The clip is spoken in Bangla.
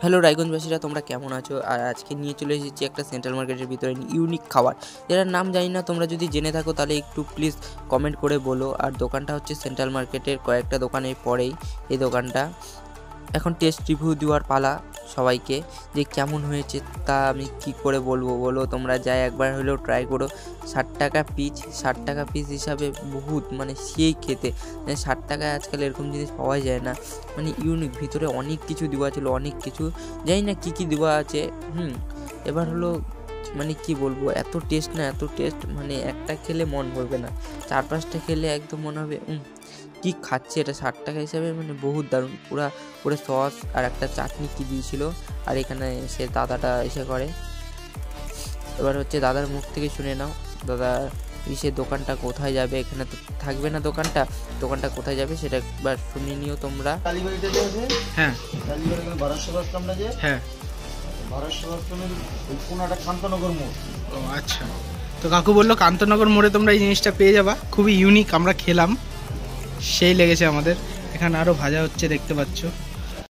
হ্যালো রায়গঞ্জবাসীরা, তোমরা কেমন আছো? আর আজকে নিয়ে চলে এসেছি একটা সেন্ট্রাল মার্কেটের ভিতরে ইউনিক খাবার, যেটার নাম জানি না। তোমরা যদি জেনে থাকো তাহলে একটু প্লিজ কমেন্ট করে বলো। আর দোকানটা হচ্ছে সেন্ট্রাল মার্কেটের কয়েকটা দোকানের পরেই এই দোকানটা। এখন টেস্ট রিভিউ দেওয়ার পালা সবাইকে, যে কেমন হয়েছে তা আমি কি করে বলবো বলো। তোমরা যাই একবার হলেও ট্রাই করো। 60 টাকা পিস, 60 টাকা পিস হিসাবে বহুত মানে সেই খেতে। 60 টাকায় আজকাল এরকম জিনিস পাওয়া যায় না, মানে ইউনিক। ভিতরে অনেক কিছু দেওয়া ছিল, অনেক কিছু, জানি না কী কী দেওয়া আছে। এবার হলো মানে কি বলবো, এত টেস্ট না, এত টেস্ট, মানে একটা খেলে মন ভরবে না, 4-5টা খেলে একদম মনে হবে কি খাচ্ছে এটা। 60 টাকা হিসাবে মানে বহুত দারুণ। পুরো সস আর একটা চাটনি কি দিয়েছিল। আর এখানে সে দাদাটা এসে করে। এবার হচ্ছে দাদার মুখ থেকে শুনে নাও, দাদা সে দোকানটা কোথায় যাবে। এখানে তো থাকবে না দোকানটা কোথায় যাবে সেটা একবার শুনে নিও তোমরা। কালীবাড়িতে যাবে। হ্যাঁ, কালীবাড়ি বারাসা বাস আমরা যে। হ্যাঁ, বারাসা বাস ওই কোনাটা কান্তনগর মোড়। ও আচ্ছা, তো কাকু বললো কান্তনগর মোড়ে তোমরা এই জিনিসটা পেয়ে যাবা, খুবই ইউনিক। আমরা খেলাম, সেই লেগেছে আমাদের। এখানে আরও ভাজা হচ্ছে দেখতে পাচ্ছ।